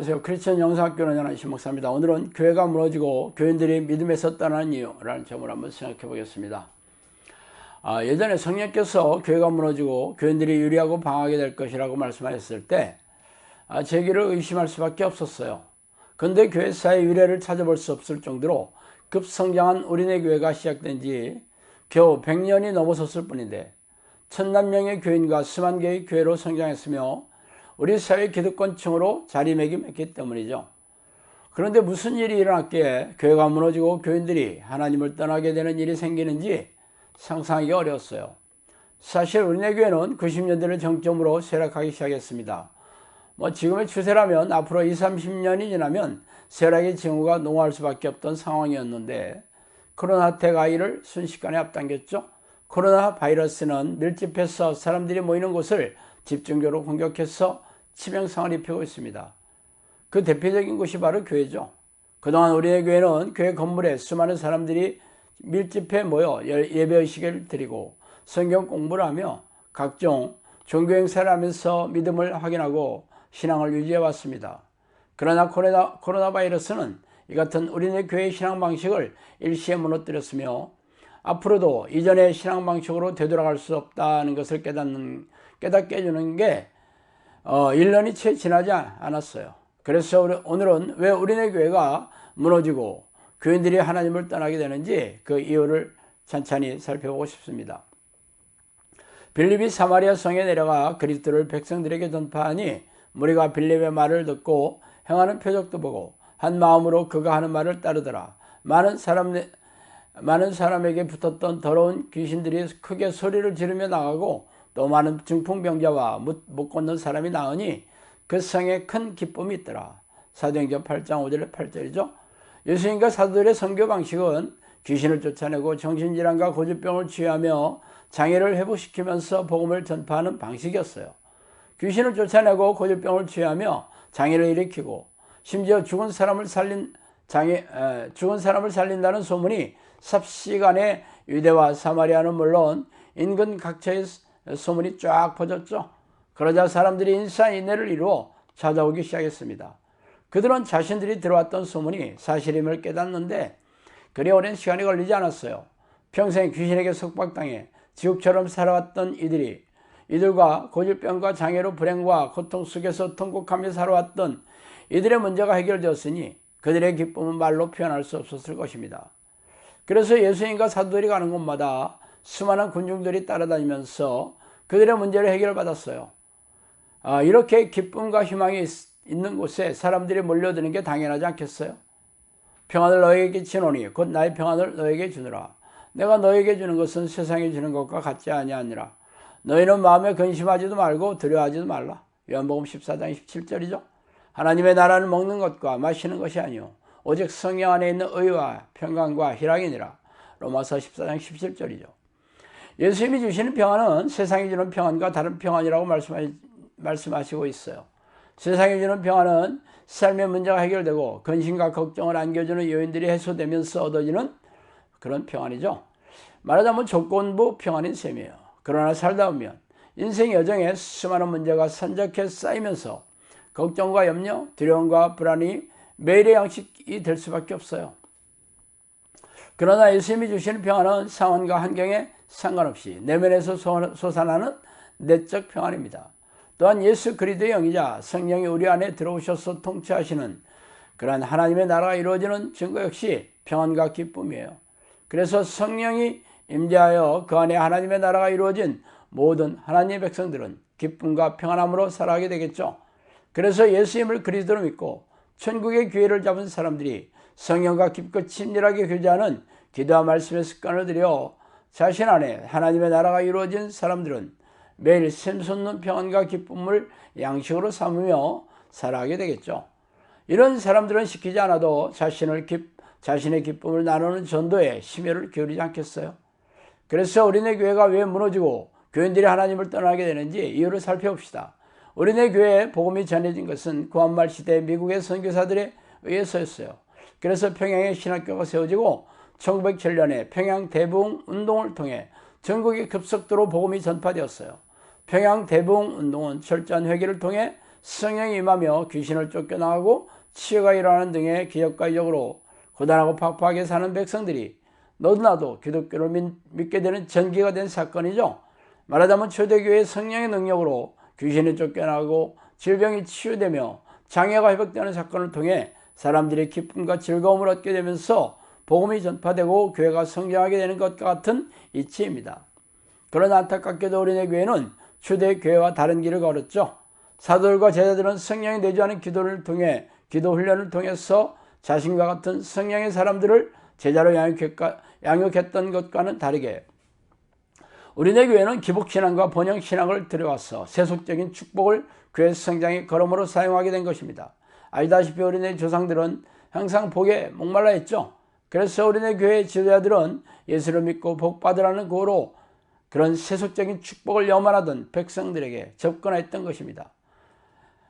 안녕하세요. 크리스천 영상학교는 연한신 목사입니다. 오늘은 교회가 무너지고 교인들이 믿음에서 떠나는 이유라는 점을 한번 생각해 보겠습니다. 예전에 성령께서 교회가 무너지고 교인들이 유리하고 방하게 될 것이라고 말씀하셨을 때 제 길을 의심할 수밖에 없었어요. 그런데 교회사의 유래를 찾아볼 수 없을 정도로 급성장한 우리네 교회가 시작된 지 겨우 100년이 넘어섰을 뿐인데 1000만 명의 교인과 수만 개의 교회로 성장했으며 우리 사회 기득권층으로 자리매김했기 때문이죠. 그런데 무슨 일이 일어났기에 교회가 무너지고 교인들이 하나님을 떠나게 되는 일이 생기는지 상상하기 어려웠어요. 사실 우리네 교회는 90년대를 정점으로 쇠락하기 시작했습니다. 지금의 추세라면 앞으로 20-30년이 지나면 쇠락의 징후가 농후할 수밖에 없던 상황이었는데 코로나 대가이를 순식간에 앞당겼죠. 코로나 바이러스는 밀집해서 사람들이 모이는 곳을 집중적으로 공격해서 치명상을 입히고 있습니다. 그 대표적인 곳이 바로 교회죠. 그동안 우리의 교회는 교회 건물에 수많은 사람들이 밀집해 모여 예배의식을 드리고 성경 공부를 하며 각종 종교 행사를 하면서 믿음을 확인하고 신앙을 유지해 왔습니다. 그러나 코로나 바이러스는 이 같은 우리네 교회의 신앙 방식을 일시에 무너뜨렸으며 앞으로도 이전의 신앙 방식으로 되돌아갈 수 없다는 것을 깨닫게 해주는 게 1년이 채 지나지 않았어요. 그래서 오늘은 왜 우리네 교회가 무너지고 교인들이 하나님을 떠나게 되는지 그 이유를 찬찬히 살펴보고 싶습니다. 빌립이 사마리아 성에 내려가 그리스도를 백성들에게 전파하니 무리가 빌립의 말을 듣고 행하는 표적도 보고 한 마음으로 그가 하는 말을 따르더라. 많은 사람에게 붙었던 더러운 귀신들이 크게 소리를 지르며 나가고 또 많은 중풍병자와 못 걷는 사람이 나으니 그 성에 큰 기쁨이 있더라. 사도행전 8장 5절 8절이죠. 예수님과 사도들의 선교 방식은 귀신을 쫓아내고 정신질환과 고질병을 치유하며 장애를 회복시키면서 복음을 전파하는 방식이었어요. 귀신을 쫓아내고 고질병을 치유하며 장애를 일으키고 심지어 죽은 사람을 살린다는 소문이 삽시간에 유대와 사마리아는 물론 인근 각처의 소문이 쫙 퍼졌죠. 그러자 사람들이 인산인해를 이루어 찾아오기 시작했습니다. 그들은 자신들이 들어왔던 소문이 사실임을 깨닫는데 그리 오랜 시간이 걸리지 않았어요. 평생 귀신에게 속박당해 지옥처럼 살아왔던 이들과 고질병과 장애로 불행과 고통 속에서 통곡하며 살아왔던 이들의 문제가 해결되었으니 그들의 기쁨은 말로 표현할 수 없었을 것입니다. 그래서 예수님과 사도들이 가는 곳마다 수많은 군중들이 따라다니면서 그들의 문제를 해결받았어요. 이렇게 기쁨과 희망이 있는 곳에 사람들이 몰려드는 게 당연하지 않겠어요? 평안을 너에게 주노니 곧 나의 평안을 너에게 주느라. 내가 너에게 주는 것은 세상에 주는 것과 같지 아니하니라. 너희는 마음에 근심하지도 말고 두려워하지도 말라. 요한복음 14장 17절이죠. 하나님의 나라는 먹는 것과 마시는 것이 아니요 오직 성령 안에 있는 의와 평강과 희락이니라. 로마서 14장 17절이죠. 예수님이 주시는 평안은 세상이 주는 평안과 다른 평안이라고 말씀하시고 있어요. 세상이 주는 평안은 삶의 문제가 해결되고 근심과 걱정을 안겨주는 요인들이 해소되면서 얻어지는 그런 평안이죠. 말하자면 조건부 평안인 셈이에요. 그러나 살다 보면 인생 여정에 수많은 문제가 산적해 쌓이면서 걱정과 염려, 두려움과 불안이 매일의 양식이 될 수밖에 없어요. 그러나 예수님이 주시는 평안은 상황과 환경에 상관없이 내면에서 솟아나는 내적 평안입니다. 또한 예수 그리스도의 영이자 성령이 우리 안에 들어오셔서 통치하시는 그러한 하나님의 나라가 이루어지는 증거 역시 평안과 기쁨이에요. 그래서 성령이 임재하여 그 안에 하나님의 나라가 이루어진 모든 하나님의 백성들은 기쁨과 평안함으로 살아가게 되겠죠. 그래서 예수님을 그리스도로 믿고 천국의 기회를 잡은 사람들이 성령과 깊고 친밀하게 교제하는 기도와 말씀의 습관을 들여 자신 안에 하나님의 나라가 이루어진 사람들은 매일 샘솟는 평안과 기쁨을 양식으로 삼으며 살아가게 되겠죠. 이런 사람들은 시키지 않아도 자신의 기쁨을 나누는 전도에 심혈을 기울이지 않겠어요? 그래서 우리네 교회가 왜 무너지고 교인들이 하나님을 떠나게 되는지 이유를 살펴봅시다. 우리네 교회에 복음이 전해진 것은 구한말 시대 미국의 선교사들에 의해서였어요. 그래서 평양에 신학교가 세워지고 1907년에 평양 대부흥 운동을 통해 전국에 급속도로 복음이 전파되었어요. 평양 대부흥 운동은 철저한 회개를 통해 성령이 임하며 귀신을 쫓겨나가고 치유가 일어나는 등의 기적과 이적으로 고단하고 팍팍하게 사는 백성들이 너도 나도 기독교를 믿게 되는 전기가 된 사건이죠. 말하자면 초대교회의 성령의 능력으로 귀신이 쫓겨나고 질병이 치유되며 장애가 회복되는 사건을 통해 사람들이 기쁨과 즐거움을 얻게 되면서 복음이 전파되고 교회가 성장하게 되는 것과 같은 이치입니다. 그러나 안타깝게도 우리네 교회는 초대교회와 다른 길을 걸었죠. 사도들과 제자들은 성령이 내주하는 기도를 통해 기도 훈련을 통해서 자신과 같은 성령의 사람들을 제자로 양육했던 것과는 다르게 우리네 교회는 기복신앙과 번영신앙을 들여와서 세속적인 축복을 교회 성장의 걸음으로 사용하게 된 것입니다. 알다시피 우리네 조상들은 항상 복에 목말라 했죠. 그래서 우리네 교회 지도자들은 예수를 믿고 복 받으라는 구호로 그런 세속적인 축복을 염원하던 백성들에게 접근했던 것입니다.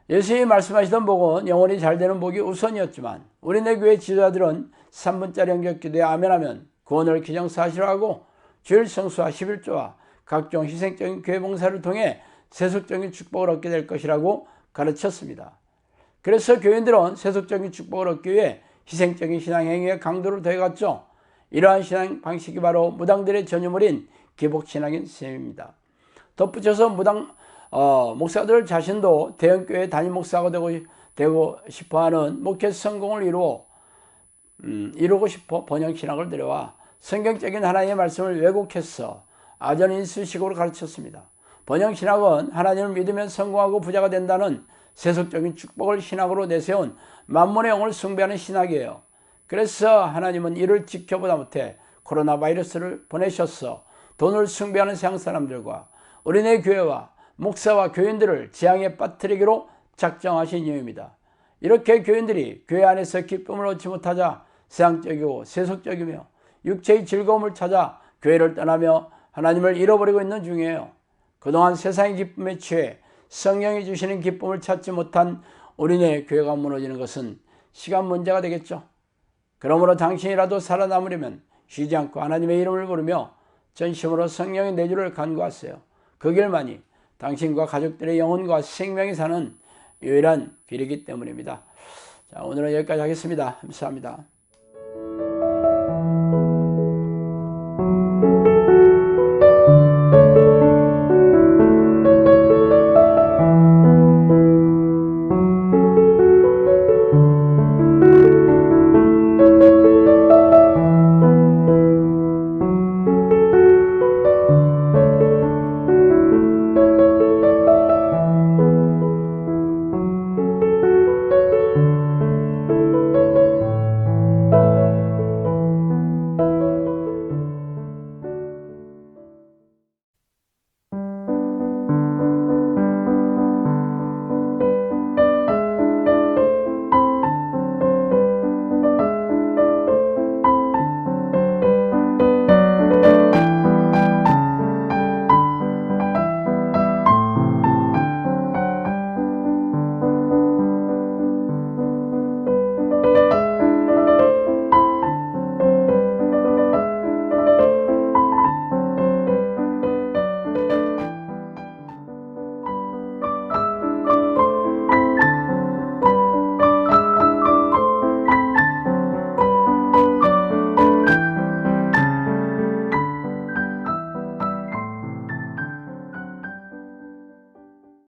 예수님이 말씀하시던 복은 영원히 잘되는 복이 우선이었지만 우리네 교회 지도자들은 3분짜리 영접기도에 아멘하면 구원을 기정사실화하고 주일 성수와 11조와 각종 희생적인 교회 봉사를 통해 세속적인 축복을 얻게 될 것이라고 가르쳤습니다. 그래서 교인들은 세속적인 축복을 얻기 위해 희생적인 신앙행위의 강도를 더해갔죠. 이러한 신앙 방식이 바로 무당들의 전유물인 기복신앙인 셈입니다. 덧붙여서 목사들 자신도 대형교회 담임 목사가 되고 싶어하는 목회 성공을 이루고 싶어 번영신학을 들여와 성경적인 하나님의 말씀을 왜곡해서 아전인수식으로 가르쳤습니다. 번영신학은 하나님을 믿으면 성공하고 부자가 된다는 세속적인 축복을 신학으로 내세운 만몬의 영을 숭배하는 신학이에요. 그래서 하나님은 이를 지켜보다 못해 코로나 바이러스를 보내셔서 돈을 숭배하는 세상 사람들과 우리네 교회와 목사와 교인들을 재앙에 빠뜨리기로 작정하신 이유입니다. 이렇게 교인들이 교회 안에서 기쁨을 얻지 못하자 세상적이고 세속적이며 육체의 즐거움을 찾아 교회를 떠나며 하나님을 잃어버리고 있는 중이에요. 그동안 세상의 기쁨에 취해 성령이 주시는 기쁨을 찾지 못한 우리네 교회가 무너지는 것은 시간 문제가 되겠죠. 그러므로 당신이라도 살아남으려면 쉬지 않고 하나님의 이름을 부르며 전심으로 성령의 내주를 간구하세요. 그 길만이 당신과 가족들의 영혼과 생명이 사는 유일한 길이기 때문입니다. 자, 오늘은 여기까지 하겠습니다. 감사합니다.